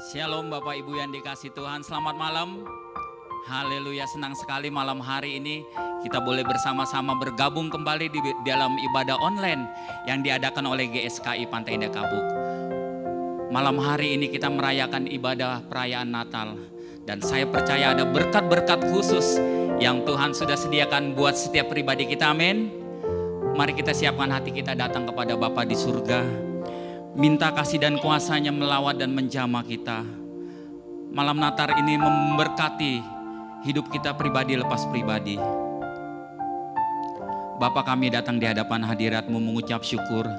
Shalom Bapak Ibu yang dikasih Tuhan, selamat malam. Haleluya, senang sekali malam hari ini kita boleh bersama-sama bergabung kembali di dalam ibadah online yang diadakan oleh GSKI Pantai Indah Kapuk. Malam hari ini kita merayakan ibadah perayaan Natal. Dan saya percaya ada berkat-berkat khusus yang Tuhan sudah sediakan buat setiap pribadi kita, amin. Mari kita siapkan hati kita datang kepada Bapa di surga. Minta kasih dan kuasa-Nya melawat dan menjamah kita. Malam Natal ini memberkati hidup kita pribadi lepas pribadi. Bapa, kami datang di hadapan hadirat-Mu mengucap syukur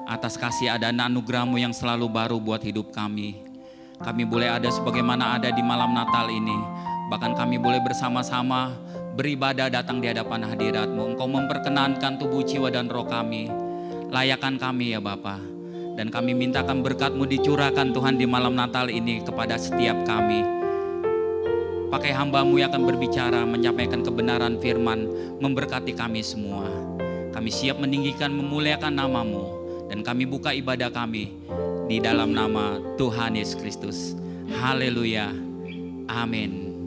atas kasih dan anugerah-Mu yang selalu baru buat hidup kami. Kami boleh ada sebagaimana ada di malam Natal ini. Bahkan kami boleh bersama-sama beribadah datang di hadapan hadirat-Mu. Engkau memperkenankan tubuh, jiwa, dan roh kami. Layakan kami ya Bapa. Dan kami mintakan berkat-Mu dicurahkan Tuhan di malam Natal ini kepada setiap kami. Pakai hamba-Mu yang akan berbicara, menyampaikan kebenaran firman, memberkati kami semua. Kami siap meninggikan, memuliakan nama-Mu. Dan kami buka ibadah kami di dalam nama Tuhan Yesus Kristus. Haleluya. Amin.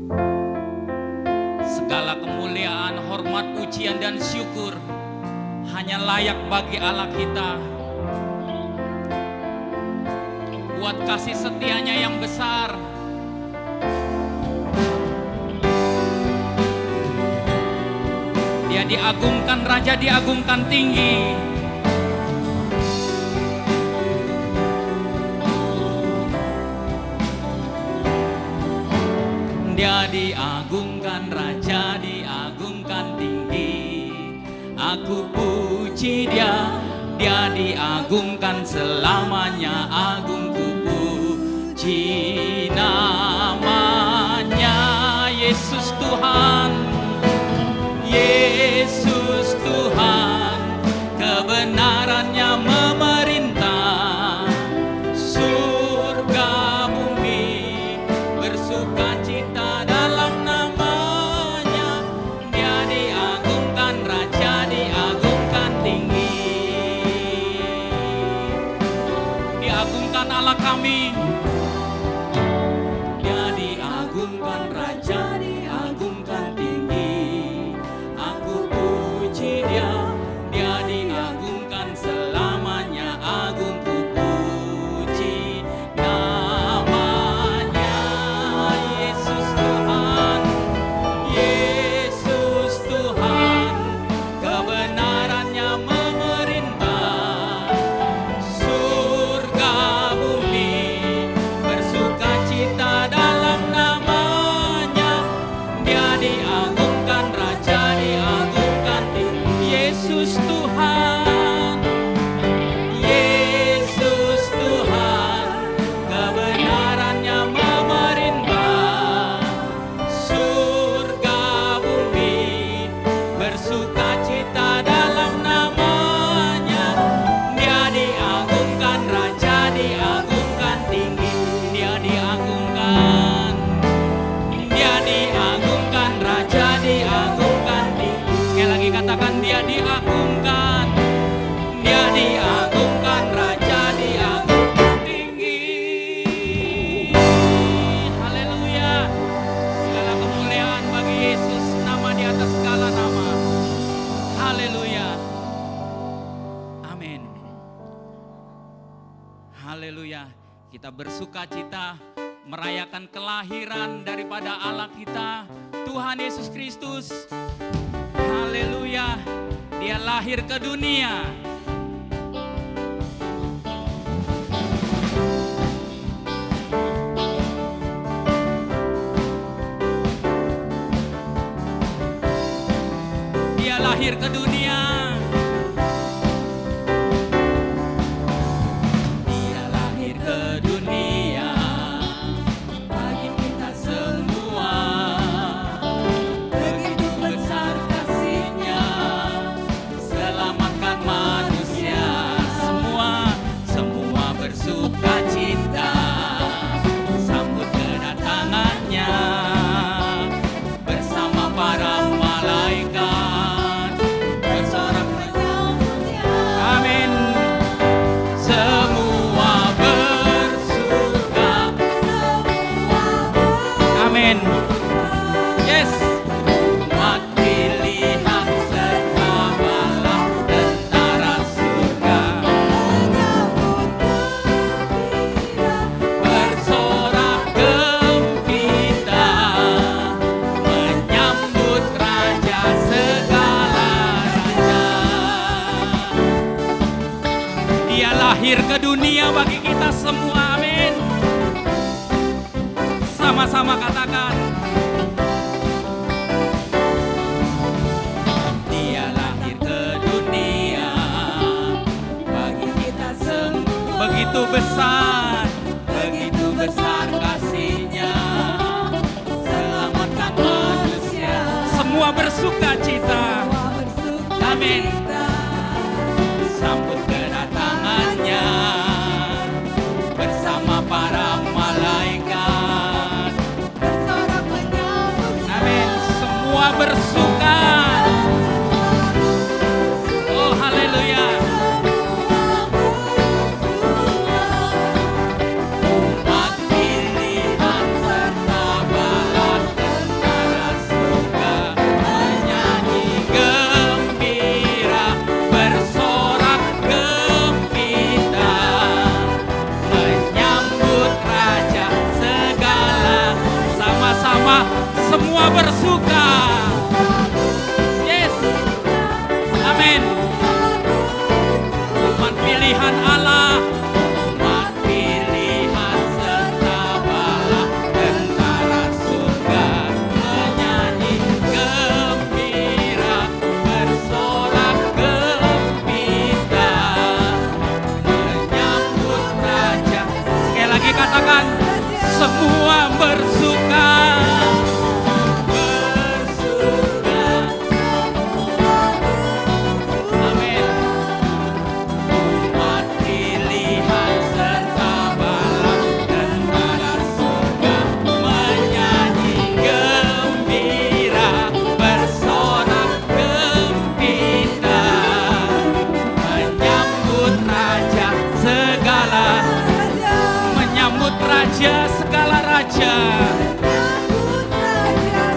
Segala kemuliaan, hormat, pujian, dan syukur hanya layak bagi Allah kita. Buat kasih setianya yang besar. Dia diagungkan, Raja diagungkan tinggi. Dia diagungkan, Raja diagungkan tinggi. Aku puji Dia, Dia diagungkan selamanya. Agung puji namanya. Yesus Tuhan, Yesus Tuhan, kebenarannya memerintah. Surga bumi bersuka cita dalam namanya. Dia diagungkan, Raja diagungkan tinggi. Diagungkan Allah kami. Dia diagungkan, Raja diagungkan tinggi. Aku puji Dia, Dia diagungkan selamanya. Agung ku puji namanya. Yesus Tuhan, Yesus Tuhan, kebenarannya memerintah. Surga bumi bersuka cita dalam namanya. Dia diagungkan, Raja diagungkan tinggi. Yesus Tuhan, Yesus Tuhan, kebenarannya memerintah. Surga bumi bersuka cita dalam namanya. Dia diagungkan, Raja diagungkan tinggi. Dia diagungkan, Dia diagungkan, Raja diagungkan tinggi. Sekali lagi katakan, Dia diagungkan, Dia diagungkan, Raja diagungkan tinggi. Haleluya. Segala kemuliaan bagi Yesus, nama di atas segala nama. Haleluya. Amin. Haleluya. Kita bersuka cita merayakan kelahiran daripada Allah kita, Tuhan Yesus Kristus. Haleluya. Dia lahir ke dunia. Dia lahir ke dunia. Dia lahir ke dunia bagi kita semua. Begitu besar kasih-Nya, selamatkan manusia semua. Semua bersuka cita sambut kedatangan-Nya bersama para malaikat. dunia bagi kita semua. Amin. Sama-sama katakan. Dia lahir ke dunia bagi kita semua. Begitu besar kasih-Nya, selamatkan manusia. Semua bersuka cita. Amin. Sambut kedatangannya bersama para malaikat. Bersorak menyambut. Amin. Semua bersuka. Oh haleluya. Umat pilihan serta bala tentara surga menyanyi gembira, bersorak gembira, menyambut Raja segala. Sama-sama semua bersuka. Yes. Amin. Umat pilihan Allah, umat pilihan serta bala tentara surga menyanyi gembira, bersorak gembira, menyambut Raja. Sekali lagi katakan, semua bersuka. Bersuka. Amin. Umat pilihan serta bala tentara surga menyanyi gembira, bersorak gembira, menyambut Raja segala. Menyambut Raja segala raja.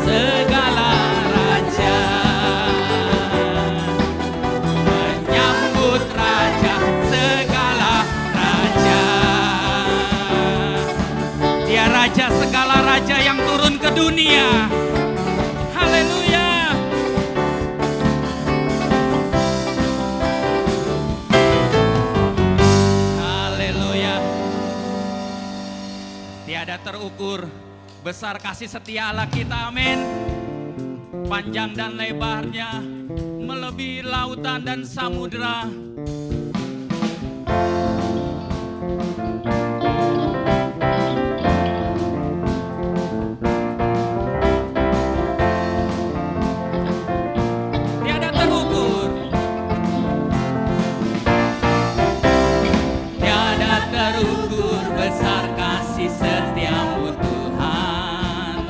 Segala raja. Menyambut Raja segala raja. Dia Raja segala raja yang turun ke dunia. Haleluya. Haleluya. Tiada terukur besar kasih setia Allah kita. Amin. Panjang dan lebarnya melebihi lautan dan samudera. Tiada terukur. Tiada terukur besar kasih setiamu Tuhan.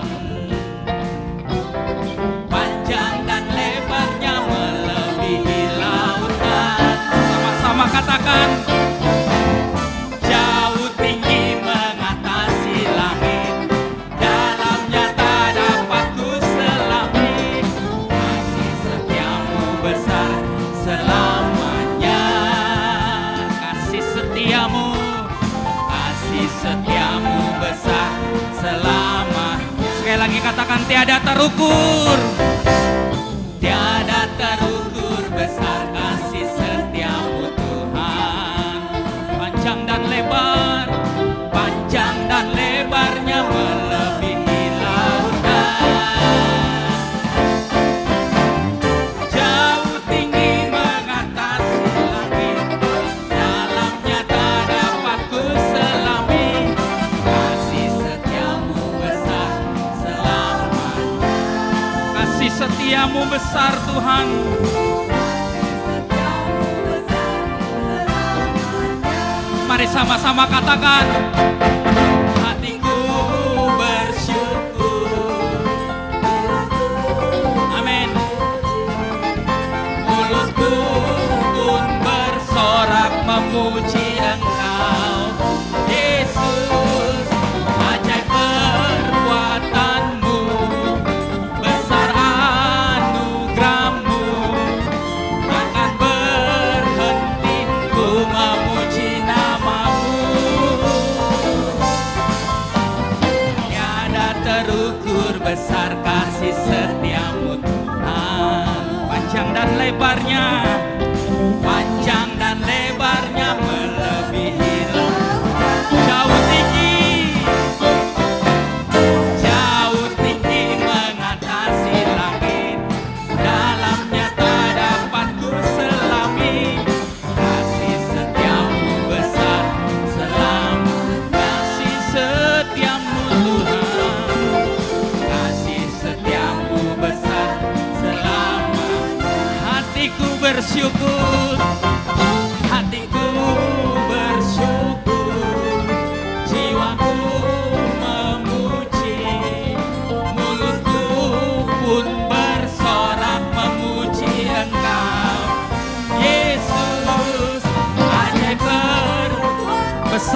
Panjang dan lebarnya melebihi lautan. Sama-sama katakan. Jauh tinggi mengatasi langit, dalamnya tak dapat ku selami. Kasih setiamu besar selamanya. Kasih setiamu besar selama. Sekali lagi katakan, tiada terukur. Tiada terukur besar kasih setiamu Tuhan. Panjang dan lebar, panjang dan lebarnya melebihi lautan. Jauh tinggi mengatasi langit, dalamnya tak dapat ku selami. Kasih setiamu besar selamanya. Kasih setiamu besar Tuhan. Mari sama-sama katakan. Hatiku bersyukur. Amin. Mulutku pun bersorak memuji Engkau, Yesus. Ajaib perbuatanmu, besar anugerahmu, takkan berhenti ku memuji namamu. Tiada terukur besar kasih setiamu Tuhan. Panjang dan lebarnya, panjang dan lebarnya melebihi lautan.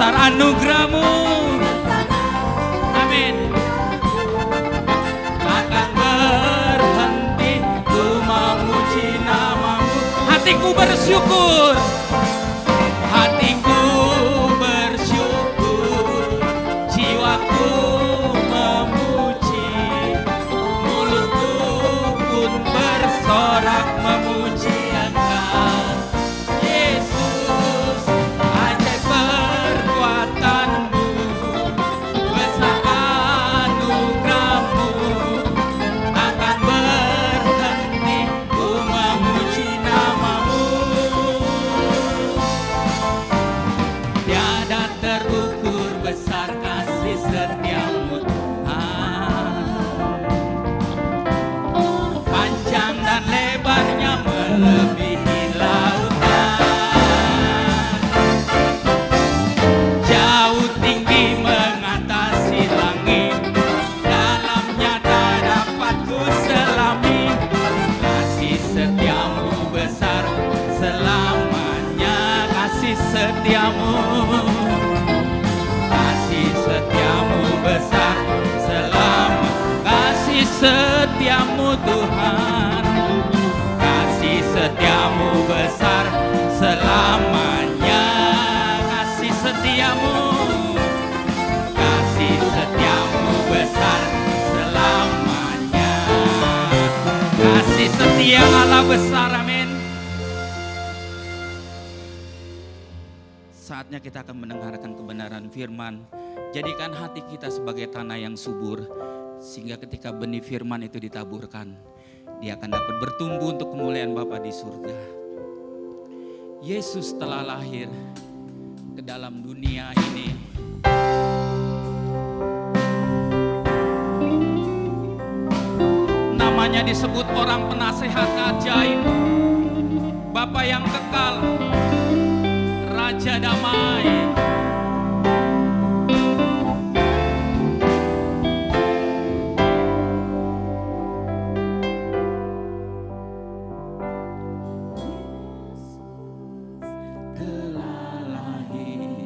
besar anugerah-Mu. Amin. Takkan berhenti ku memuji nama-Mu. Hatiku bersyukur. Hatiku bersyukur, jiwaku memuji, mulutku pun bersorak memuji Engkau. Yesus, ajaib perbuatan-Mu, besar anugerah-Mu, takkan berhenti ku memuji nama-Mu. Tiada terukur besar kasih setia-Mu Tuhan, panjang dan lebarnya melebihi lautan, jauh tinggi mengatasi langit, dalamnya tak dapat ku selami. Kasih setia-Mu besar selamanya, kasih setia-Mu, kasih setia-Mu besar selama, kasih setia-Mu Tuhan, kasih setia-Mu besar selamanya, kasih setia-Mu, kasih setia-Mu besar selamanya, kasih setia Allah besar. Amin. Saatnya kita akan mendengarkan kebenaran firman. Jadikan hati kita sebagai tanah yang subur, sehingga ketika benih firman itu ditaburkan, dia akan dapat bertumbuh untuk kemuliaan Bapa di surga. Yesus telah lahir ke dalam dunia ini. Namanya disebut orang penasehat ajaib, Bapa yang kekal, Raja damai. Telah lahir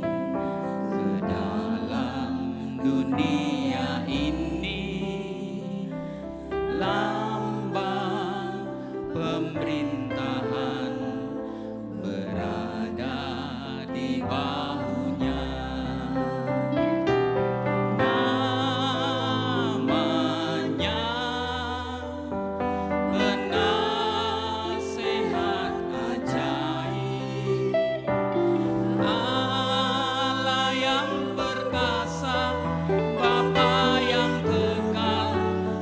ke dalam dunia ini, lambang pemerintahan berada di bahunya. Namanya penasehat ajaib, Allah yang perkasa, Bapa yang kekal,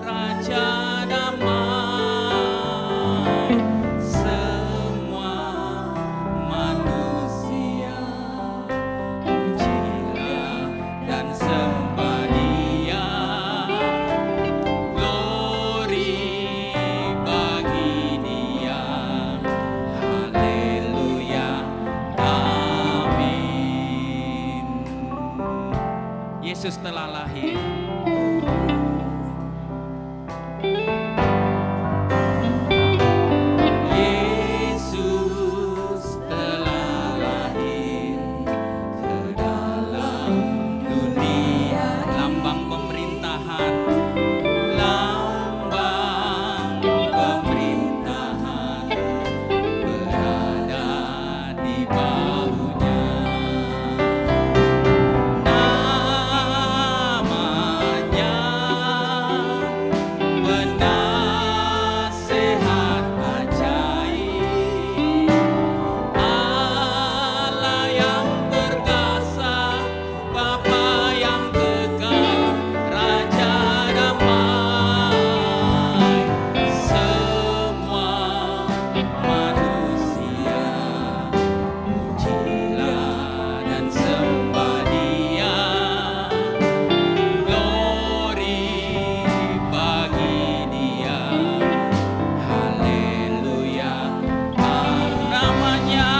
Raja damai. Semua manusia pujilah dan sembah Dia, glory bagi Dia, haleluya, amin. Yesus telah lahir. Yesus telah lahir ke dalam dunia, lambang pemerintahan, lambang pemerintahan berada di bahunya. Namanya penasehat ajaib, Allah yang perkasa, Bapa yang kekal, Raja damai. Semua manusia pujilah dan sembah Dia, glory bagi Dia, haleluya, namanya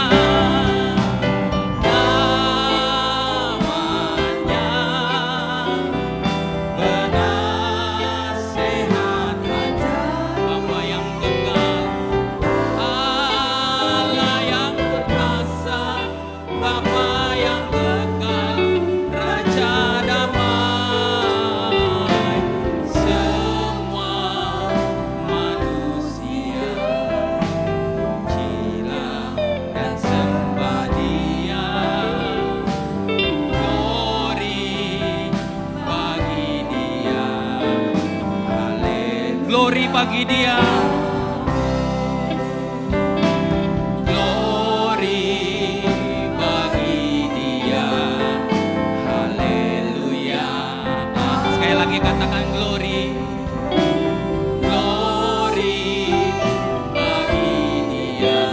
penasehat ajaib, Bapa yang kekal, Allah yang perkasa, Bapa yang kekal, bagi Dia. Katakan glory, glory bagi Dia,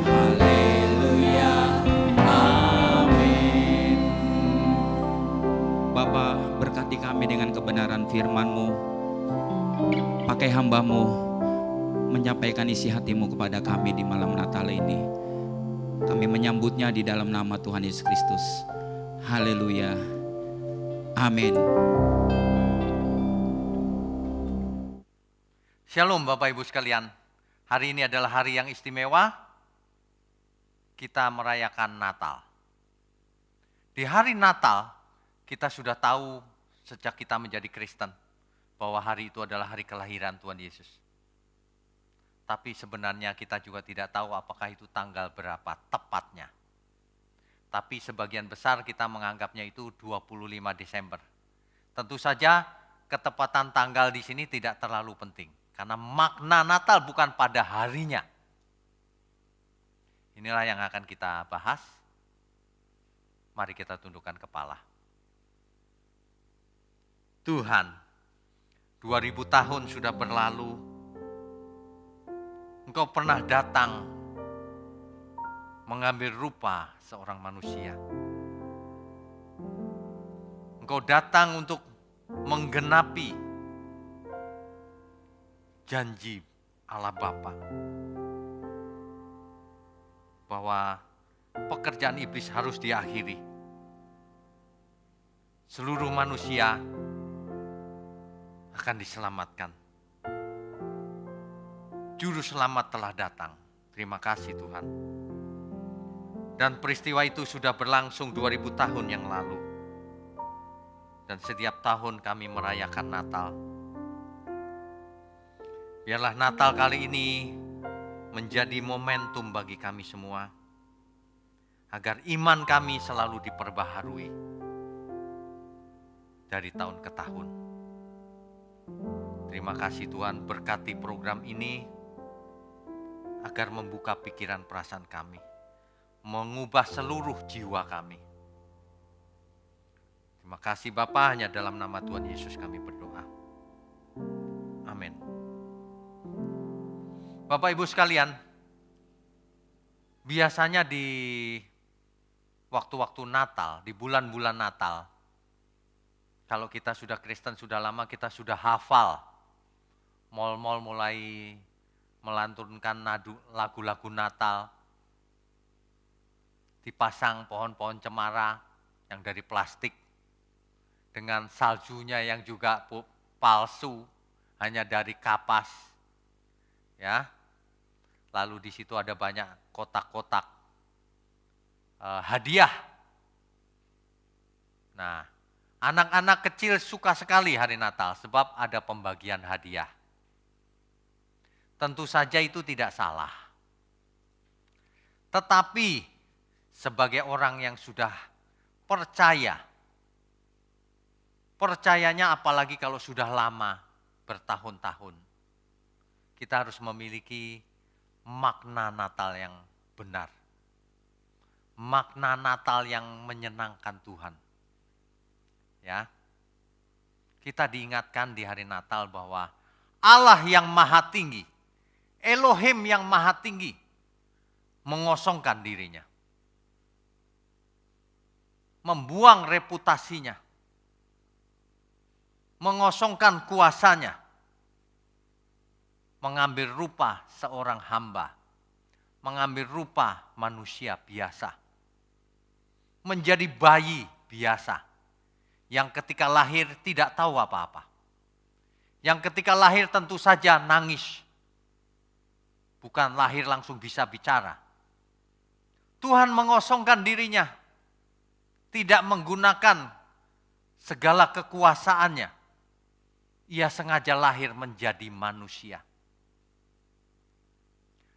haleluya, amin. Bapa, berkati kami dengan kebenaran firman-Mu, pakai hamba-Mu menyampaikan isi hati-Mu kepada kami di malam Natal ini. Kami menyambutnya di dalam nama Tuhan Yesus Kristus, haleluya, amin. Shalom Bapak Ibu sekalian, hari ini adalah hari yang istimewa, kita merayakan Natal. Di hari Natal, kita sudah tahu sejak kita menjadi Kristen, bahwa hari itu adalah hari kelahiran Tuhan Yesus. Tapi sebenarnya kita juga tidak tahu apakah itu tanggal berapa tepatnya. Tapi sebagian besar kita menganggapnya itu 25 Desember. Tentu saja ketepatan tanggal di sini tidak terlalu penting. Karena makna Natal bukan pada harinya. Inilah yang akan kita bahas. Mari kita tundukkan kepala. Tuhan, 2000 tahun sudah berlalu. Engkau pernah datang mengambil rupa seorang manusia. Engkau datang untuk menggenapi janji Allah Bapa bahwa pekerjaan iblis harus diakhiri. Seluruh manusia akan diselamatkan. Juru selamat telah datang. Terima kasih Tuhan. Dan peristiwa itu sudah berlangsung 2000 tahun yang lalu. Dan setiap tahun kami merayakan Natal. Biarlah Natal kali ini menjadi momentum bagi kami semua, agar iman kami selalu diperbaharui dari tahun ke tahun. Terima kasih Tuhan, berkati program ini agar membuka pikiran perasaan kami, mengubah seluruh jiwa kami. Terima kasih Bapa, hanya dalam nama Tuhan Yesus kami berdoa. Amin. Bapak Ibu sekalian, biasanya di waktu-waktu Natal, di bulan-bulan Natal, kalau kita sudah Kristen sudah lama, kita sudah hafal. Mal-mal mulai melantunkan lagu-lagu Natal, dipasang pohon-pohon cemara yang dari plastik, dengan saljunya yang juga palsu, hanya dari kapas. Ya, lalu di situ ada banyak kotak-kotak hadiah. Nah, anak-anak kecil suka sekali hari Natal sebab ada pembagian hadiah. Tentu saja itu tidak salah. Tetapi sebagai orang yang sudah percaya, percayanya apalagi kalau sudah lama, bertahun-tahun, kita harus memiliki makna Natal yang benar. Makna Natal yang menyenangkan Tuhan. Ya. Kita diingatkan di hari Natal bahwa Allah yang maha tinggi, Elohim yang maha tinggi, mengosongkan dirinya. Membuang reputasinya. Mengosongkan kuasanya. Mengambil rupa seorang hamba, mengambil rupa manusia biasa, menjadi bayi biasa, yang ketika lahir tidak tahu apa-apa, yang ketika lahir tentu saja nangis, bukan lahir langsung bisa bicara. Tuhan mengosongkan dirinya, tidak menggunakan segala kekuasaannya, ia sengaja lahir menjadi manusia.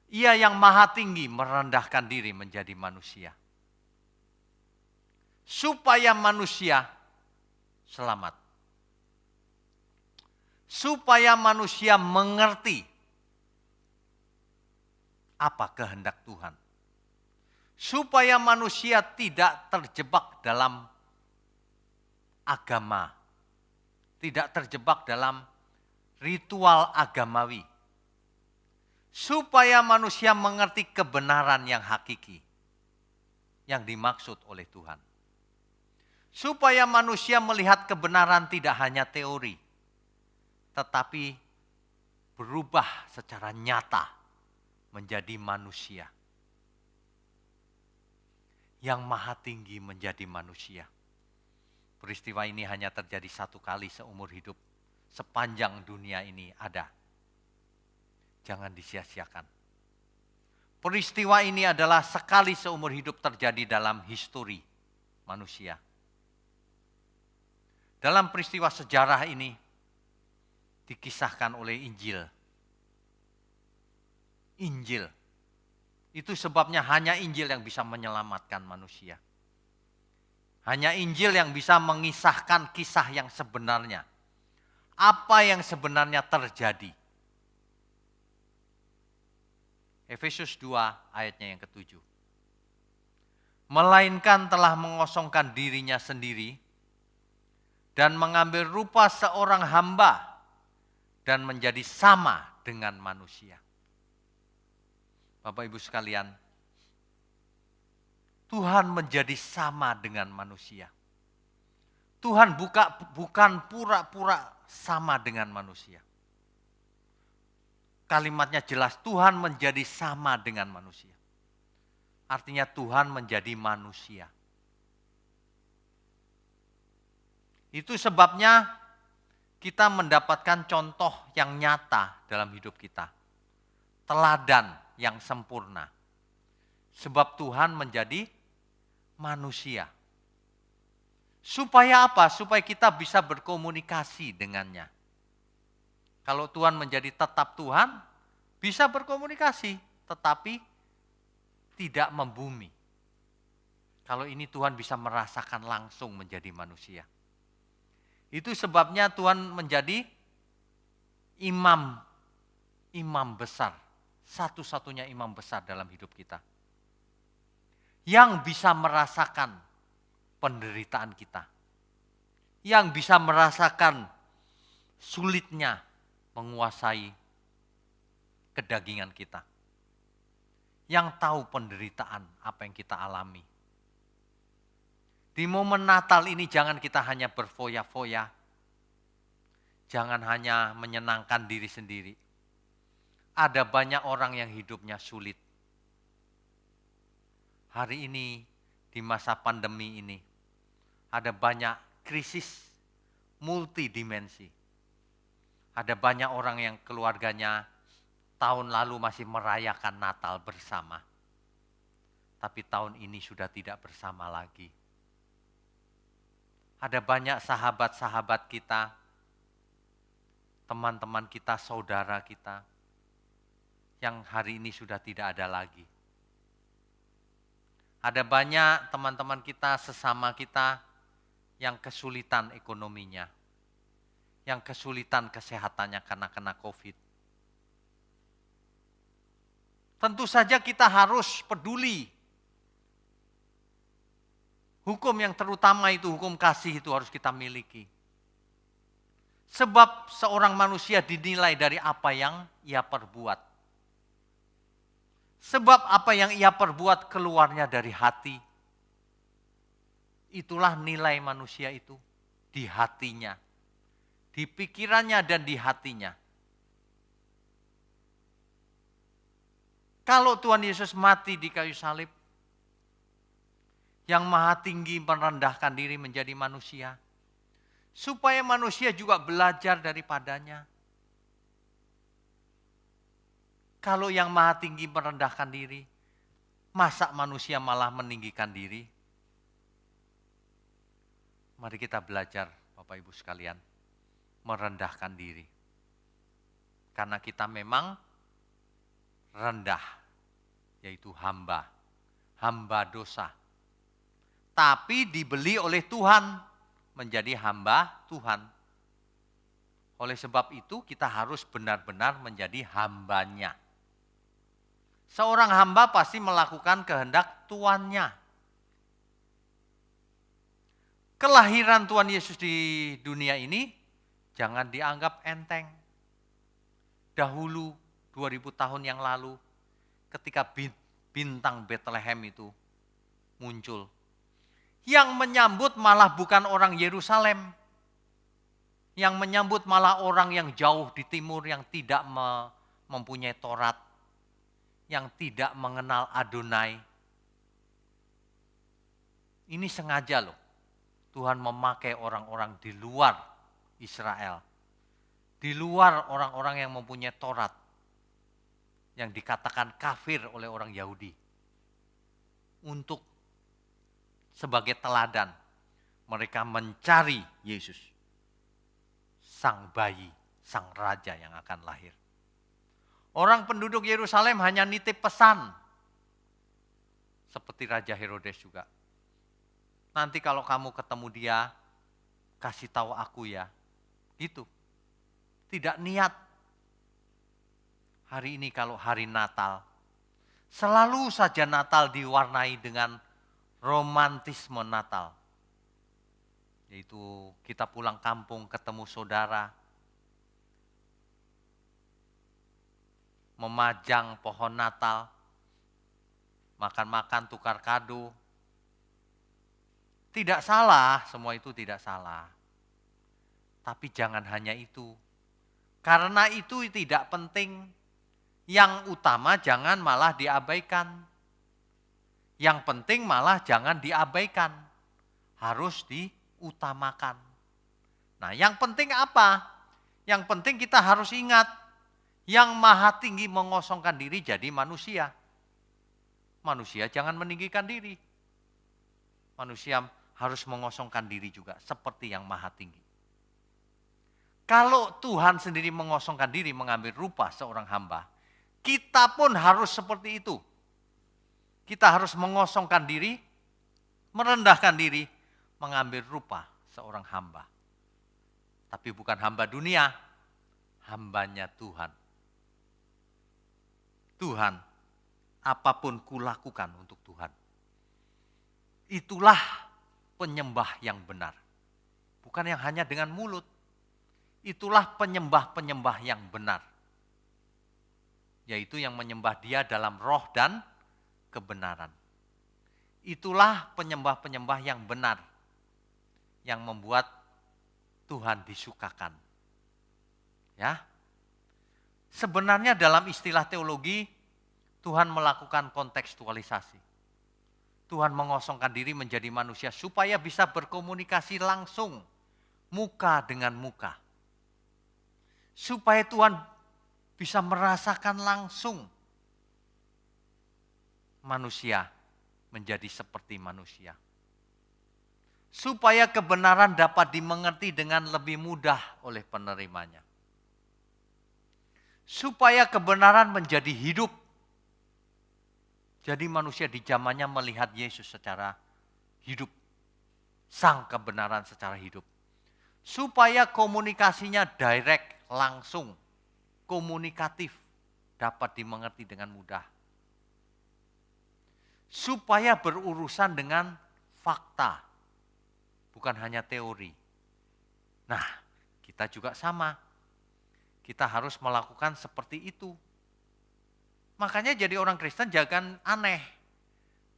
Ia yang maha tinggi merendahkan diri menjadi manusia. Supaya manusia selamat. supaya manusia mengerti apa kehendak Tuhan. Supaya manusia tidak terjebak dalam agama, tidak terjebak dalam ritual agamawi. Supaya manusia mengerti kebenaran yang hakiki, yang dimaksud oleh Tuhan. Supaya manusia melihat kebenaran tidak hanya teori, tetapi berubah secara nyata menjadi manusia. Yang maha tinggi menjadi manusia. Peristiwa ini hanya terjadi satu kali seumur hidup. Sepanjang dunia ini ada. Jangan disia-siakan. Peristiwa ini adalah sekali seumur hidup terjadi dalam histori manusia. Dalam peristiwa sejarah ini dikisahkan oleh Injil. Injil. Itu sebabnya hanya Injil yang bisa menyelamatkan manusia. Hanya Injil yang bisa mengisahkan kisah yang sebenarnya. Apa yang sebenarnya terjadi. Efesus 2 ayatnya yang ke-7. Melainkan telah mengosongkan dirinya sendiri dan mengambil rupa seorang hamba dan menjadi sama dengan manusia. Bapak Ibu sekalian, Tuhan menjadi sama dengan manusia. Tuhan bukan pura-pura sama dengan manusia. Kalimatnya jelas, Tuhan menjadi sama dengan manusia. Artinya Tuhan menjadi manusia. Itu sebabnya kita mendapatkan contoh yang nyata dalam hidup kita. Teladan yang sempurna. Sebab Tuhan menjadi manusia. Supaya apa? Supaya kita bisa berkomunikasi dengannya. Kalau Tuhan menjadi tetap Tuhan, bisa berkomunikasi, tetapi tidak membumi. Kalau ini Tuhan bisa merasakan langsung menjadi manusia. Itu sebabnya Tuhan menjadi imam besar. Satu-satunya imam besar dalam hidup kita. Yang bisa merasakan penderitaan kita. Yang bisa merasakan sulitnya menguasai kedagingan kita. Yang tahu penderitaan apa yang kita alami. Di momen Natal ini jangan kita hanya berfoya-foya. Jangan hanya menyenangkan diri sendiri. Ada banyak orang yang hidupnya sulit. Hari ini, di masa pandemi ini, ada banyak krisis multidimensi. Ada banyak orang yang keluarganya tahun lalu masih merayakan Natal bersama. Tapi tahun ini sudah tidak bersama lagi. Ada banyak sahabat-sahabat kita, teman-teman kita, saudara kita, yang hari ini sudah tidak ada lagi. Ada banyak teman-teman kita, sesama kita, yang kesulitan ekonominya, yang kesulitan kesehatannya karena kena COVID. Tentu saja kita harus peduli. Hukum yang terutama itu, hukum kasih itu harus kita miliki. Sebab seorang manusia dinilai dari apa yang ia perbuat. Sebab apa yang ia perbuat keluarnya dari hati. Itulah nilai manusia itu di hatinya. Di pikirannya dan di hatinya. Kalau Tuhan Yesus mati di kayu salib, yang maha tinggi merendahkan diri menjadi manusia, supaya manusia juga belajar daripadanya. Kalau yang maha tinggi merendahkan diri, masa manusia malah meninggikan diri? Mari kita belajar, Bapak Ibu sekalian, merendahkan diri. Karena kita memang rendah, yaitu hamba dosa. Tapi dibeli oleh Tuhan, menjadi hamba Tuhan. Oleh sebab itu kita harus benar-benar menjadi hambanya. Seorang hamba pasti melakukan kehendak tuannya. Kelahiran Tuhan Yesus di dunia ini jangan dianggap enteng. Dahulu 2000 tahun yang lalu ketika bintang Bethlehem itu muncul, yang menyambut malah bukan orang Yerusalem. Yang menyambut malah orang yang jauh di timur yang tidak mempunyai Taurat, yang tidak mengenal Adonai. Ini sengaja loh. Tuhan memakai orang-orang di luar Israel. Di luar orang-orang yang mempunyai Taurat. Yang dikatakan kafir oleh orang Yahudi. Untuk sebagai teladan mereka mencari Yesus. Sang bayi, sang raja yang akan lahir. Orang penduduk Yerusalem hanya nitip pesan. Seperti Raja Herodes juga. Nanti kalau kamu ketemu dia, kasih tahu aku ya. Gitu. Tidak niat. Hari ini kalau hari Natal, selalu saja Natal diwarnai dengan romantisme Natal. Yaitu kita pulang kampung ketemu saudara, memajang pohon Natal, makan-makan tukar kado. Tidak salah, semua itu tidak salah. Tapi jangan hanya itu. Karena itu tidak penting. Yang utama jangan malah diabaikan. Yang penting malah jangan diabaikan. Harus diutamakan. Nah, yang penting apa? Yang penting kita harus ingat. Yang maha tinggi mengosongkan diri jadi manusia. Manusia jangan meninggikan diri. Manusia harus mengosongkan diri juga seperti yang maha tinggi. Kalau Tuhan sendiri mengosongkan diri mengambil rupa seorang hamba, kita pun harus seperti itu. Kita harus mengosongkan diri, merendahkan diri, mengambil rupa seorang hamba. Tapi bukan hamba dunia, hambanya Tuhan. Tuhan, apapun kulakukan untuk Tuhan. Itulah penyembah yang benar. Bukan yang hanya dengan mulut. Itulah penyembah-penyembah yang benar. Yaitu yang menyembah Dia dalam roh dan kebenaran. Itulah penyembah-penyembah yang benar. Yang membuat Tuhan disukakan. Ya. Sebenarnya dalam istilah teologi, Tuhan melakukan kontekstualisasi. Tuhan mengosongkan diri menjadi manusia supaya bisa berkomunikasi langsung, muka dengan muka. Supaya Tuhan bisa merasakan langsung manusia menjadi seperti manusia. Supaya kebenaran dapat dimengerti dengan lebih mudah oleh penerimanya. Supaya kebenaran menjadi hidup. Jadi manusia di zamannya melihat Yesus secara hidup. Sang kebenaran secara hidup. Supaya komunikasinya direct, langsung, komunikatif, dapat dimengerti dengan mudah. Supaya berurusan dengan fakta, bukan hanya teori. Nah, kita juga sama. Kita harus melakukan seperti itu. Makanya jadi orang Kristen jangan aneh.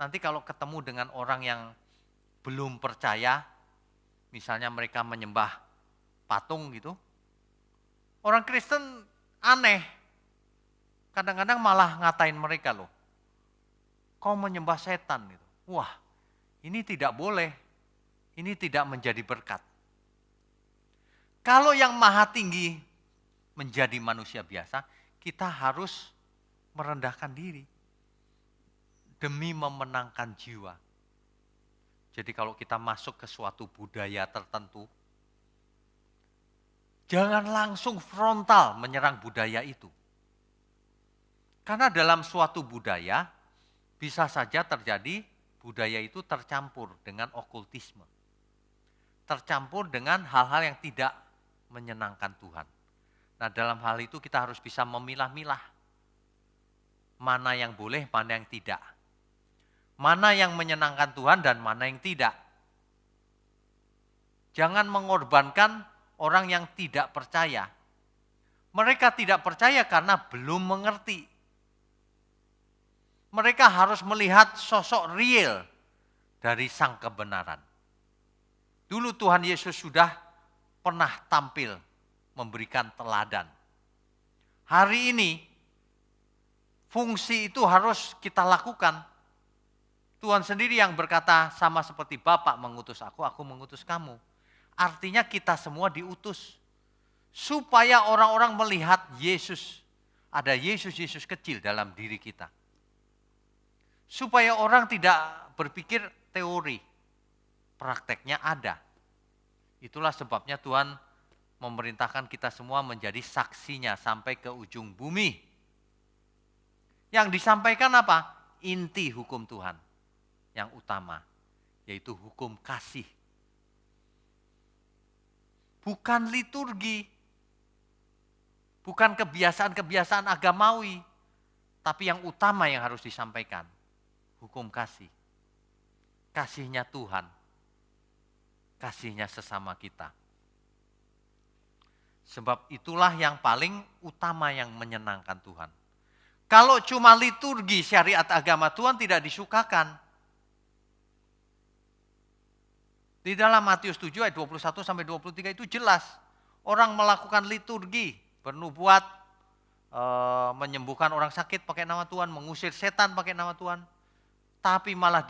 Nanti kalau ketemu dengan orang yang belum percaya, misalnya mereka menyembah patung gitu, orang Kristen aneh. Kadang-kadang malah ngatain mereka loh. Kau menyembah setan gitu. Wah, ini tidak boleh. Ini tidak menjadi berkat. Kalau yang maha tinggi menjadi manusia biasa, kita harus merendahkan diri demi memenangkan jiwa. Jadi kalau kita masuk ke suatu budaya tertentu, jangan langsung frontal menyerang budaya itu. Karena dalam suatu budaya bisa saja terjadi budaya itu tercampur dengan okultisme. Tercampur dengan hal-hal yang tidak menyenangkan Tuhan. Nah, dalam hal itu kita harus bisa memilah-milah mana yang boleh, mana yang tidak. Mana yang menyenangkan Tuhan dan mana yang tidak. Jangan mengorbankan orang yang tidak percaya. Mereka tidak percaya karena belum mengerti. Mereka harus melihat sosok real dari sang kebenaran. Dulu Tuhan Yesus sudah pernah tampil memberikan teladan. Hari ini fungsi itu harus kita lakukan. Tuhan sendiri yang berkata, sama seperti Bapa mengutus aku mengutus kamu. Artinya kita semua diutus. Supaya orang-orang melihat Yesus. Ada Yesus-Yesus kecil dalam diri kita. Supaya orang tidak berpikir teori. Prakteknya ada. Itulah sebabnya Tuhan memerintahkan kita semua menjadi saksinya sampai ke ujung bumi. Yang disampaikan apa? Inti hukum Tuhan. Yang utama, yaitu hukum kasih. Bukan liturgi, bukan kebiasaan-kebiasaan agamawi, tapi yang utama yang harus disampaikan, hukum kasih. Kasihnya Tuhan, kasihnya sesama kita. Sebab itulah yang paling utama yang menyenangkan Tuhan. Kalau cuma liturgi syariat agama Tuhan tidak disukakan. Di dalam Matius 7 ayat 21 sampai 23 itu jelas. Orang melakukan liturgi, bernubuat, menyembuhkan orang sakit pakai nama Tuhan, mengusir setan pakai nama Tuhan. Tapi malah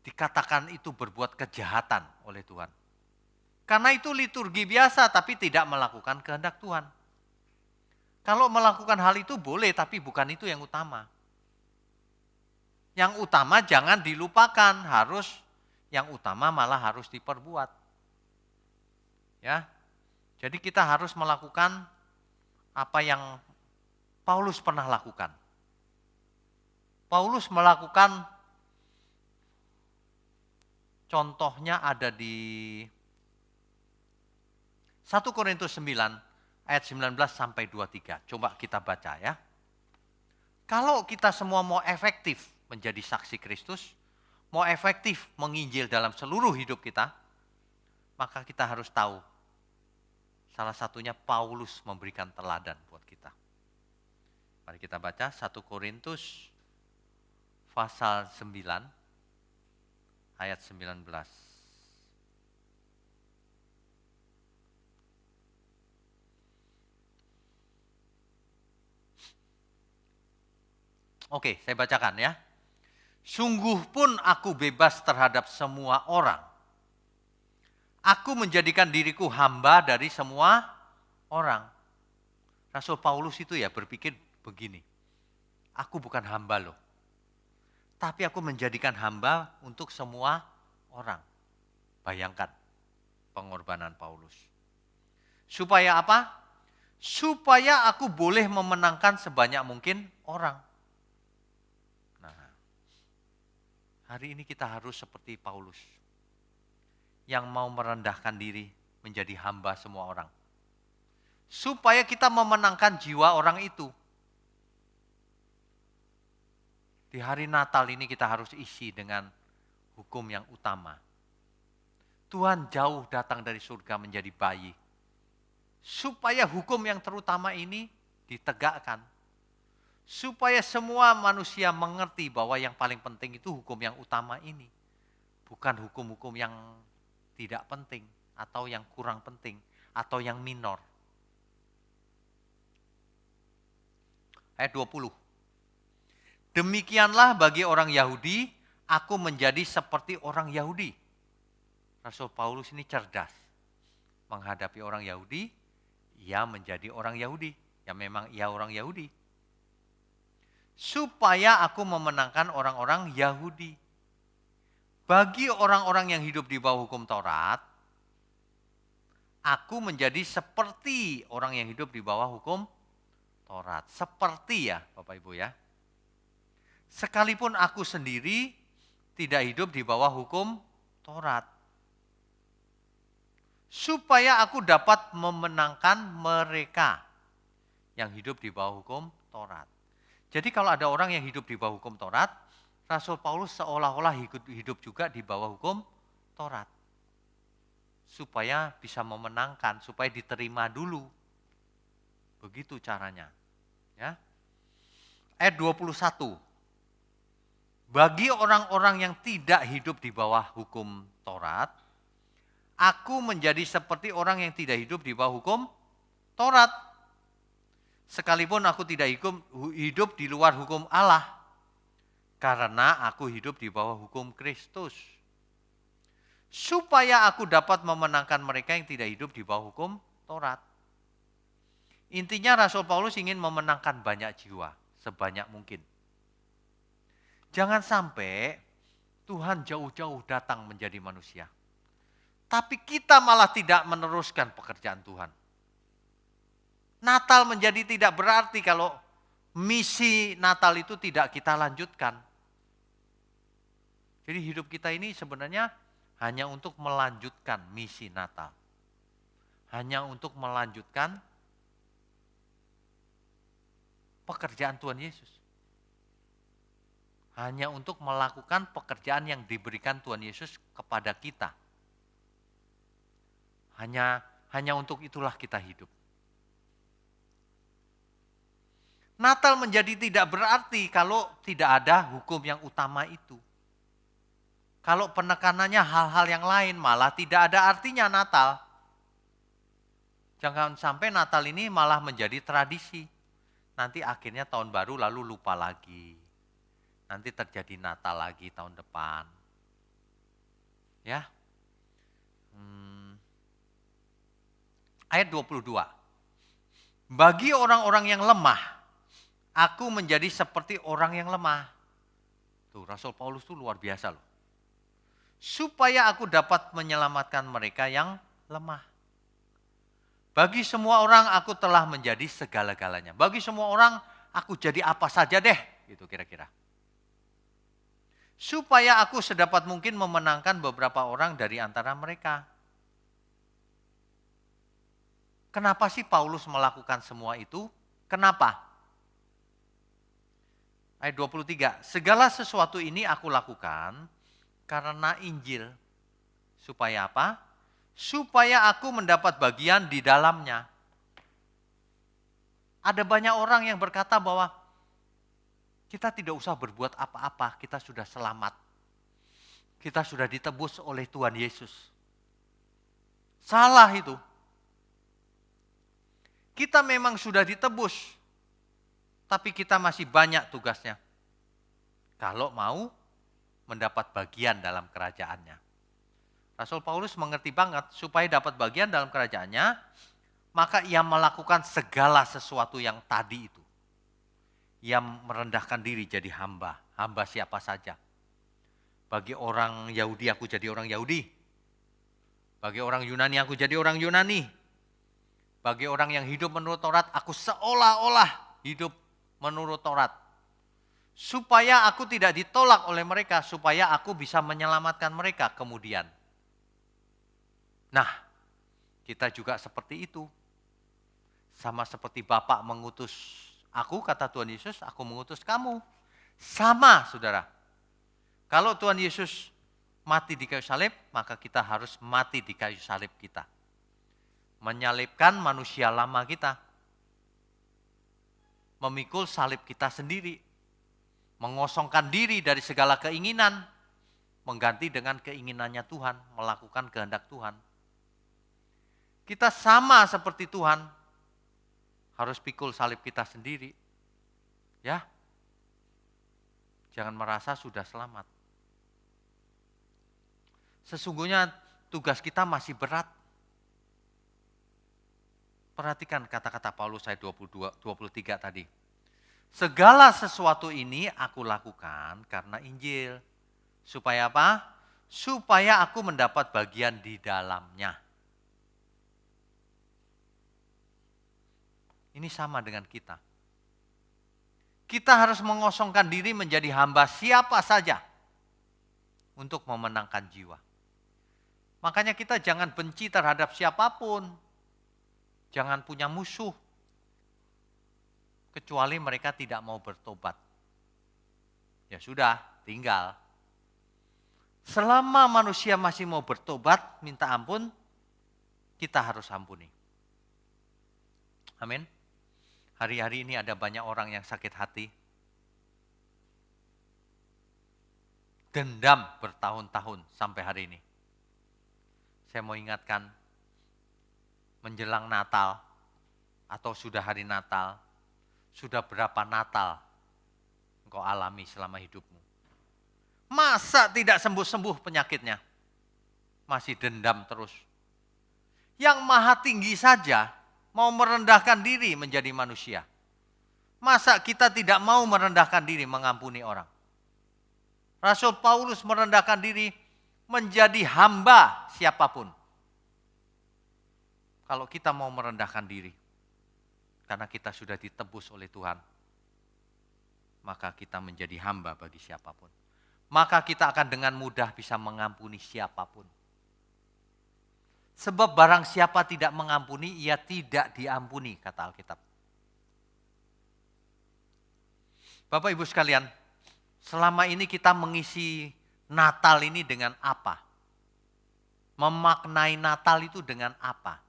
dikatakan itu berbuat kejahatan oleh Tuhan. Karena itu liturgi biasa tapi tidak melakukan kehendak Tuhan. Kalau melakukan hal itu boleh tapi bukan itu yang utama. Yang utama jangan dilupakan, yang utama malah harus diperbuat. Ya. Jadi kita harus melakukan apa yang Paulus pernah lakukan. Paulus melakukan, contohnya ada di 1 Korintus 9 ayat 19 sampai 23. Coba kita baca ya. Kalau kita semua mau efektif menjadi saksi Kristus, mau efektif menginjil dalam seluruh hidup kita, maka kita harus tahu. Salah satunya Paulus memberikan teladan buat kita. Mari kita baca 1 Korintus pasal 9 ayat 19. Oke, saya bacakan ya. Sungguh pun aku bebas terhadap semua orang. Aku menjadikan diriku hamba dari semua orang. Rasul Paulus itu ya berpikir begini. Aku bukan hamba loh. Tapi aku menjadikan hamba untuk semua orang. Bayangkan pengorbanan Paulus. Supaya apa? Supaya aku boleh memenangkan sebanyak mungkin orang. Hari ini kita harus seperti Paulus. Yang mau merendahkan diri menjadi hamba semua orang. Supaya kita memenangkan jiwa orang itu. Di hari Natal ini kita harus isi dengan hukum yang utama. Tuhan jauh datang dari surga menjadi bayi. Supaya hukum yang terutama ini ditegakkan. Supaya semua manusia mengerti bahwa yang paling penting itu hukum yang utama ini. Bukan hukum-hukum yang tidak penting atau yang kurang penting atau yang minor. Ayat 20. Demikianlah bagi orang Yahudi, aku menjadi seperti orang Yahudi. Rasul Paulus ini cerdas. Menghadapi orang Yahudi, ia menjadi orang Yahudi. Ya memang ia orang Yahudi. Supaya aku memenangkan orang-orang Yahudi. Bagi orang-orang yang hidup di bawah hukum Taurat, aku menjadi seperti orang yang hidup di bawah hukum Taurat. Seperti ya Bapak Ibu ya. Sekalipun aku sendiri tidak hidup di bawah hukum Taurat. supaya aku dapat memenangkan mereka yang hidup di bawah hukum Taurat. Jadi kalau ada orang yang hidup di bawah hukum Taurat, Rasul Paulus seolah-olah hidup juga di bawah hukum Taurat. Supaya bisa memenangkan, supaya diterima dulu. Begitu caranya. Ya. Ayat 21. Bagi orang-orang yang tidak hidup di bawah hukum Taurat, aku menjadi seperti orang yang tidak hidup di bawah hukum Taurat. Sekalipun aku tidak hidup di luar hukum Allah, karena aku hidup di bawah hukum Kristus. Supaya aku dapat memenangkan mereka yang tidak hidup di bawah hukum Taurat. Intinya Rasul Paulus ingin memenangkan banyak jiwa, sebanyak mungkin. Jangan sampai Tuhan jauh-jauh datang menjadi manusia. Tapi kita malah tidak meneruskan pekerjaan Tuhan. Natal menjadi tidak berarti kalau misi Natal itu tidak kita lanjutkan. Jadi hidup kita ini sebenarnya hanya untuk melanjutkan misi Natal. Hanya untuk melanjutkan pekerjaan Tuhan Yesus. Hanya untuk melakukan pekerjaan yang diberikan Tuhan Yesus kepada kita. Hanya untuk itulah kita hidup. Natal menjadi tidak berarti kalau tidak ada hukum yang utama itu. Kalau penekanannya hal-hal yang lain, malah tidak ada artinya Natal. Jangan sampai Natal ini malah menjadi tradisi. Nanti akhirnya tahun baru lalu lupa lagi. Nanti terjadi Natal lagi tahun depan. Ya. Ayat 22. Bagi orang-orang yang lemah, aku menjadi seperti orang yang lemah. Tuh, Rasul Paulus tuh luar biasa loh. Supaya aku dapat menyelamatkan mereka yang lemah. Bagi semua orang aku telah menjadi segala-galanya. Bagi semua orang aku jadi apa saja deh, gitu kira-kira. Supaya aku sedapat mungkin memenangkan beberapa orang dari antara mereka. Kenapa sih Paulus melakukan semua itu? Kenapa? Ayat 23, segala sesuatu ini aku lakukan karena Injil. Supaya apa? Supaya aku mendapat bagian di dalamnya. Ada banyak orang yang berkata bahwa kita tidak usah berbuat apa-apa, kita sudah selamat. Kita sudah ditebus oleh Tuhan Yesus. Salah itu. Kita memang sudah ditebus, tapi kita masih banyak tugasnya. Kalau mau mendapat bagian dalam kerajaannya. Rasul Paulus mengerti banget, supaya dapat bagian dalam kerajaannya, maka ia melakukan segala sesuatu yang tadi itu. Ia merendahkan diri jadi hamba. Hamba siapa saja. Bagi orang Yahudi aku jadi orang Yahudi. Bagi orang Yunani aku jadi orang Yunani. Bagi orang yang hidup menurut Taurat aku seolah-olah hidup menurut Taurat. Supaya aku tidak ditolak oleh mereka. Supaya aku bisa menyelamatkan mereka kemudian. Nah, kita juga seperti itu. Sama seperti Bapak mengutus aku, kata Tuhan Yesus, aku mengutus kamu. Sama, saudara. Kalau Tuhan Yesus mati di kayu salib, maka kita harus mati di kayu salib kita. Menyalibkan manusia lama kita. Memikul salib kita sendiri. Mengosongkan diri dari segala keinginan. Mengganti dengan keinginannya Tuhan, melakukan kehendak Tuhan. Kita sama seperti Tuhan. Harus pikul salib kita sendiri. Ya. Jangan merasa sudah selamat. Sesungguhnya tugas kita masih berat. Perhatikan kata-kata Paulus ayat 23 tadi. Segala sesuatu ini aku lakukan karena Injil. Supaya apa? Supaya aku mendapat bagian di dalamnya. Ini sama dengan kita. Kita harus mengosongkan diri menjadi hamba siapa saja untuk memenangkan jiwa. Makanya kita jangan benci terhadap siapapun. Jangan punya musuh. Kecuali mereka tidak mau bertobat. Ya sudah, tinggal. Selama manusia masih mau bertobat, minta ampun, kita harus ampuni. Amin. Hari-hari ini ada banyak orang yang sakit hati. Dendam bertahun-tahun sampai hari ini. Saya mau ingatkan, menjelang Natal atau sudah hari Natal, sudah berapa Natal engkau alami selama hidupmu? Masa tidak sembuh-sembuh penyakitnya? Masih dendam terus. Yang maha tinggi saja mau merendahkan diri menjadi manusia. Masa kita tidak mau merendahkan diri mengampuni orang? Rasul Paulus merendahkan diri menjadi hamba siapapun. Kalau kita mau merendahkan diri, karena kita sudah ditebus oleh Tuhan, maka kita menjadi hamba bagi siapapun. Maka kita akan dengan mudah bisa mengampuni siapapun. Sebab barang siapa tidak mengampuni, ia tidak diampuni, kata Alkitab. Bapak Ibu sekalian, selama ini kita mengisi Natal ini dengan apa? Memaknai Natal itu dengan apa?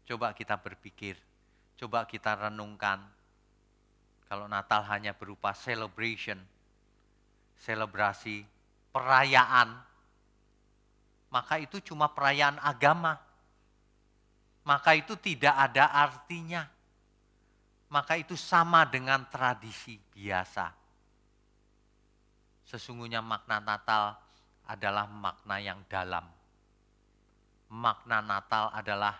Coba kita berpikir, coba kita renungkan. Kalau Natal hanya berupa celebration, selebrasi, perayaan, maka itu cuma perayaan agama. Maka itu tidak ada artinya. Maka itu sama dengan tradisi biasa. Sesungguhnya makna Natal adalah makna yang dalam. Makna Natal adalah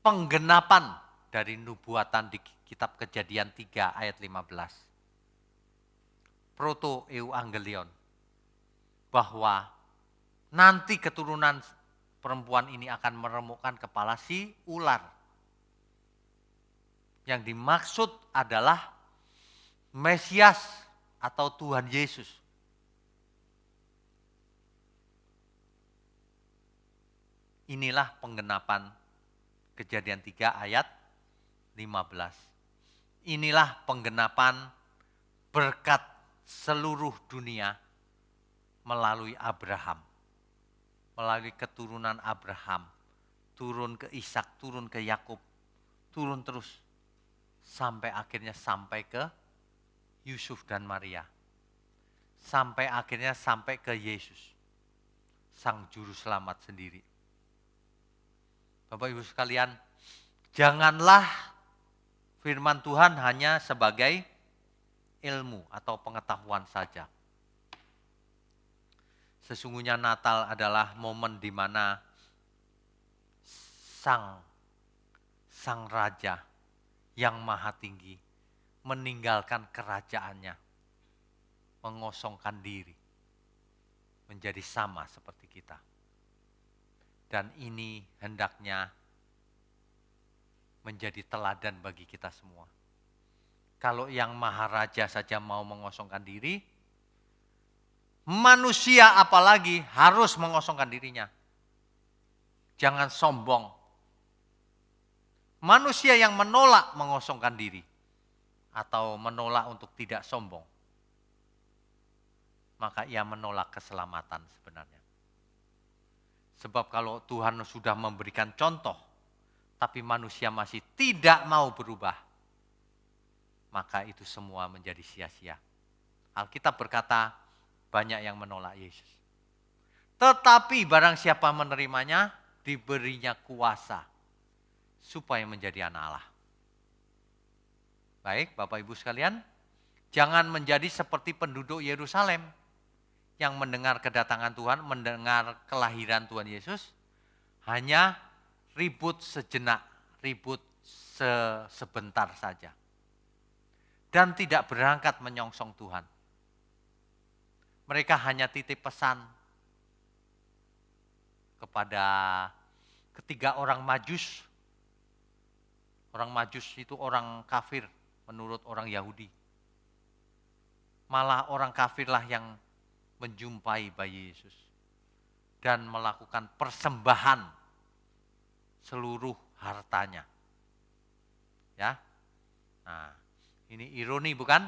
penggenapan dari nubuatan di kitab Kejadian 3 ayat 15. Proto Euangelion. Bahwa nanti keturunan perempuan ini akan meremukkan kepala si ular. Yang dimaksud adalah Mesias atau Tuhan Yesus. Inilah penggenapan Kejadian 3 ayat 15. Inilah penggenapan berkat seluruh dunia melalui Abraham. Melalui keturunan Abraham. Turun ke Ishak, turun ke Yakub. Turun terus. Sampai akhirnya sampai ke Yusuf dan Maria. Sampai akhirnya sampai ke Yesus. Sang juru selamat sendiri. Bapak Ibu sekalian, janganlah firman Tuhan hanya sebagai ilmu atau pengetahuan saja. Sesungguhnya Natal adalah momen di mana Sang Raja yang Maha Tinggi meninggalkan kerajaannya, mengosongkan diri, menjadi sama seperti kita. Dan ini hendaknya menjadi teladan bagi kita semua. Kalau yang Maharaja saja mau mengosongkan diri, manusia apalagi harus mengosongkan dirinya. Jangan sombong. Manusia yang menolak mengosongkan diri atau menolak untuk tidak sombong, maka ia menolak keselamatan sebenarnya. Sebab kalau Tuhan sudah memberikan contoh, tapi manusia masih tidak mau berubah, maka itu semua menjadi sia-sia. Alkitab berkata, banyak yang menolak Yesus. Tetapi barang siapa menerimanya, diberinya kuasa supaya menjadi anak Allah. Baik, Bapak Ibu sekalian, jangan menjadi seperti penduduk Yerusalem yang mendengar kedatangan Tuhan, mendengar kelahiran Tuhan Yesus, hanya ribut sejenak, ribut sebentar saja. Dan tidak berangkat menyongsong Tuhan. Mereka hanya titip pesan kepada ketiga orang Majus. Orang Majus itu orang kafir menurut orang Yahudi. Malah orang kafirlah yang menjumpai bayi Yesus dan melakukan persembahan seluruh hartanya. Ya. Nah, ini ironi bukan?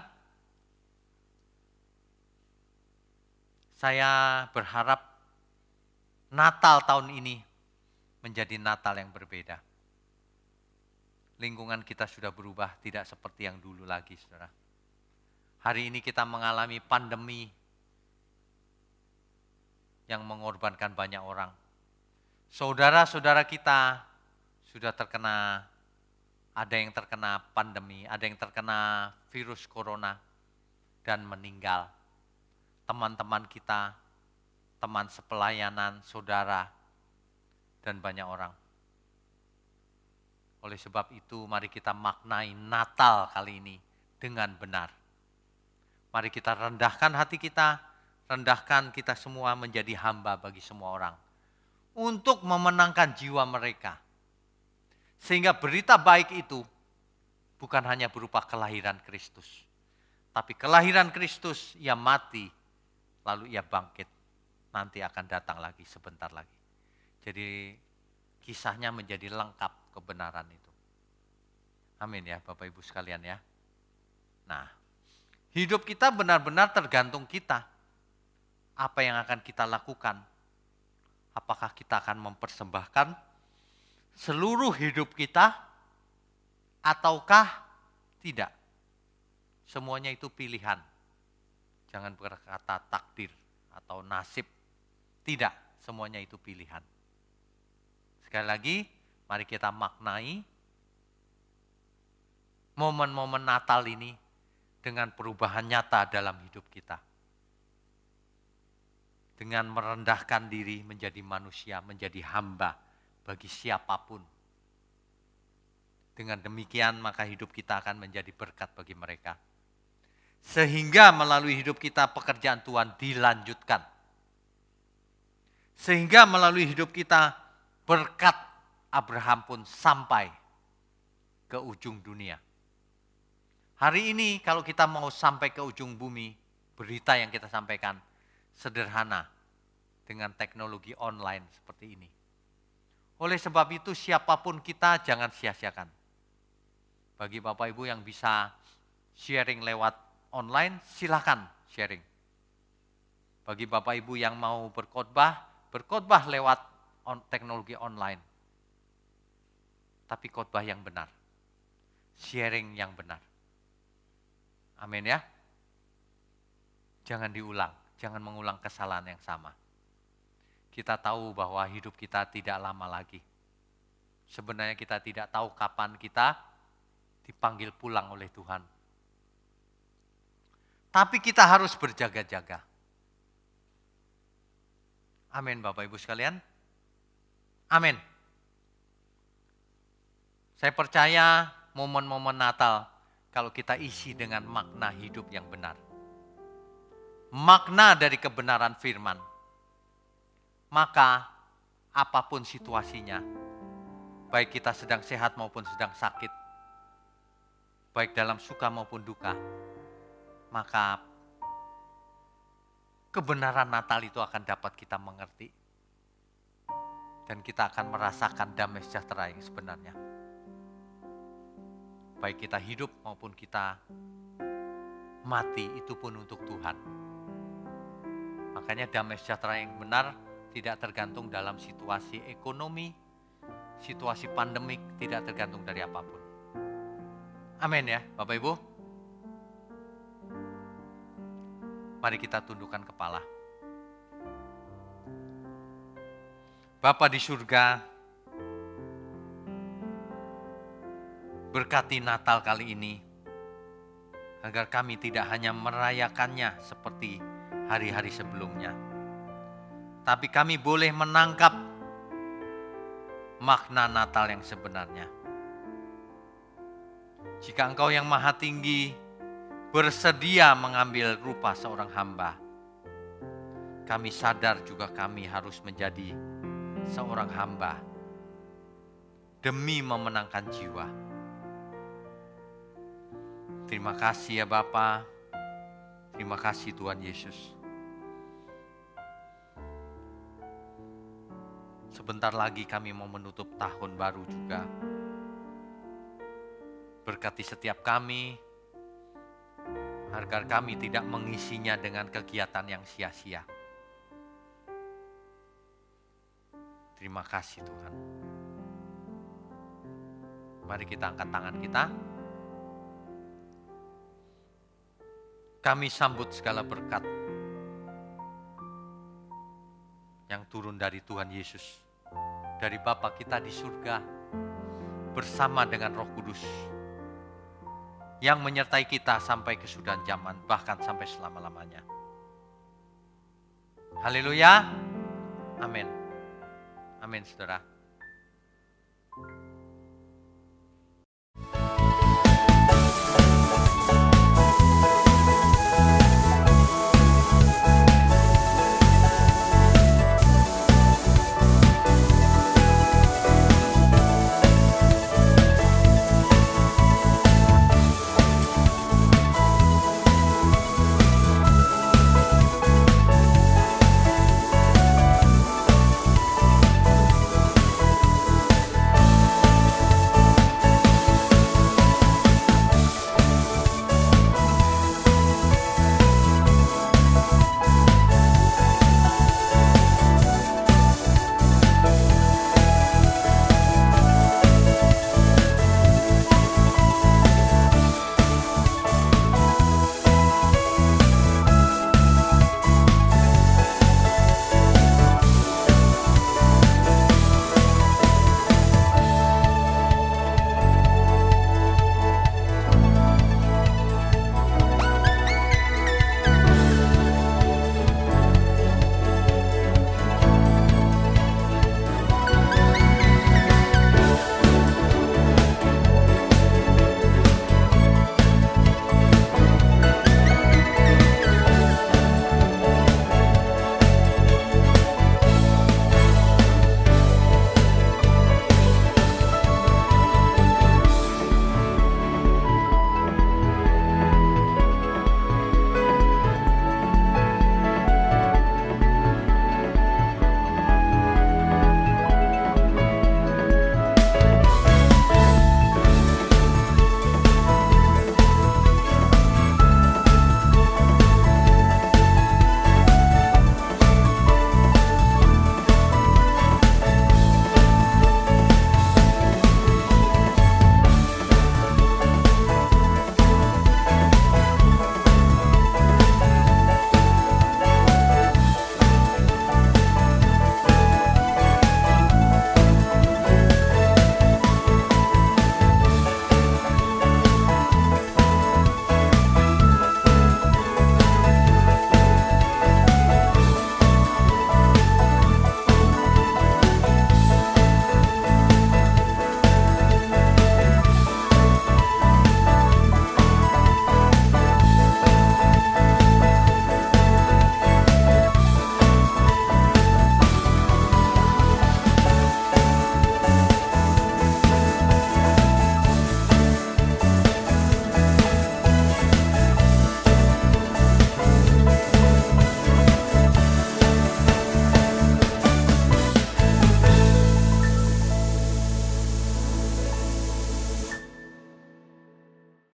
Saya berharap Natal tahun ini menjadi Natal yang berbeda. Lingkungan kita sudah berubah, tidak seperti yang dulu lagi, saudara. Hari ini kita mengalami pandemi yang mengorbankan banyak orang. Saudara-saudara kita sudah terkena, ada yang terkena pandemi, ada yang terkena virus corona dan meninggal. Teman-teman kita, teman sepelayanan, saudara, dan banyak orang. Oleh sebab itu, mari kita maknai Natal kali ini dengan benar. Mari kita rendahkan hati kita, rendahkan kita semua menjadi hamba bagi semua orang. Untuk memenangkan jiwa mereka. Sehingga berita baik itu bukan hanya berupa kelahiran Kristus. Tapi kelahiran Kristus, ia mati, lalu ia bangkit. Nanti akan datang lagi sebentar lagi. Jadi kisahnya menjadi lengkap kebenaran itu. Amin ya Bapak Ibu sekalian ya. Nah, hidup kita benar-benar tergantung kita. Apa yang akan kita lakukan? Apakah kita akan mempersembahkan seluruh hidup kita ataukah tidak? Semuanya itu pilihan. Jangan berkata takdir atau nasib. Tidak, semuanya itu pilihan. Sekali lagi, mari kita maknai momen-momen Natal ini dengan perubahan nyata dalam hidup kita. Dengan merendahkan diri menjadi manusia, menjadi hamba bagi siapapun. Dengan demikian maka hidup kita akan menjadi berkat bagi mereka. Sehingga melalui hidup kita pekerjaan Tuhan dilanjutkan. Sehingga melalui hidup kita berkat Abraham pun sampai ke ujung dunia. Hari ini kalau kita mau sampai ke ujung bumi, berita yang kita sampaikan sederhana dengan teknologi online seperti ini. Oleh sebab itu siapapun kita jangan sia-siakan. Bagi Bapak Ibu yang bisa sharing lewat online, silakan sharing. Bagi Bapak Ibu yang mau berkhotbah lewat teknologi online. Tapi khotbah yang benar. Sharing yang benar. Amin ya. Jangan diulang, jangan mengulang kesalahan yang sama. Kita tahu bahwa hidup kita tidak lama lagi. Sebenarnya kita tidak tahu kapan kita dipanggil pulang oleh Tuhan. Tapi kita harus berjaga-jaga. Amin Bapak Ibu sekalian. Amin. Saya percaya momen-momen Natal kalau kita isi dengan makna hidup yang benar. Makna dari kebenaran firman. Maka apapun situasinya, baik kita sedang sehat maupun sedang sakit, baik dalam suka maupun duka, maka kebenaran Natal itu akan dapat kita mengerti. Dan kita akan merasakan damai sejahtera yang sebenarnya. Baik kita hidup maupun kita mati, itu pun untuk Tuhan. Makanya damai sejahtera yang benar tidak tergantung dalam situasi ekonomi, situasi pandemik, tidak tergantung dari apapun. Amin ya Bapak Ibu. Mari kita tundukkan kepala. Bapa di surga, berkati Natal kali ini, agar kami tidak hanya merayakannya seperti hari-hari sebelumnya, tapi kami boleh menangkap makna Natal yang sebenarnya. Jika Engkau yang Maha Tinggi bersedia mengambil rupa seorang hamba, kami sadar juga kami harus menjadi seorang hamba demi memenangkan jiwa. Terima kasih ya Bapa, terima kasih Tuhan Yesus. Sebentar lagi kami mau menutup tahun baru juga. Berkati setiap kami, agar kami tidak mengisinya dengan kegiatan yang sia-sia. Terima kasih Tuhan. Mari kita angkat tangan kita. Kami sambut segala berkat yang turun dari Tuhan Yesus, dari Bapa kita di surga, bersama dengan Roh Kudus, yang menyertai kita sampai kesudahan zaman, bahkan sampai selama-lamanya. Haleluya. Amin. Amin, saudara.